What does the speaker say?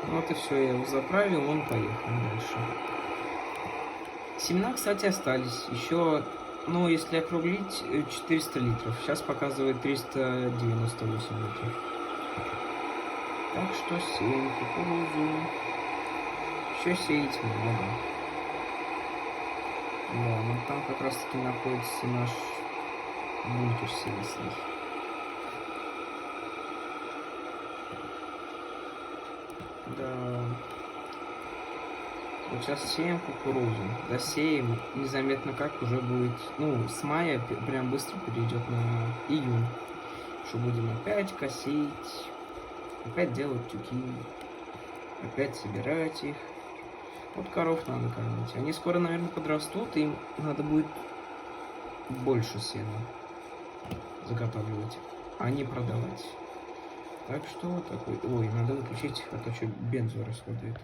Вот и все, я его заправил, он поехал дальше. Семена, кстати, остались. Еще, ну, если округлить, 400 литров. Сейчас показывает 398 литров. Так что сеем кукурузу. Еще сеять много. Да, ну там как раз таки находится наш бункер сеясный. Да. Вот сейчас сеем кукурузу. Досеем, незаметно как уже будет, ну, с мая прям быстро перейдет на июнь. Что будем опять косить, опять делать тюки, опять собирать их. Вот коров надо кормить. Они скоро, наверное, подрастут, и им надо будет больше сена заготавливать, а не продавать. Так что вот такой... Ой, надо выключить, а то что бензу расходует.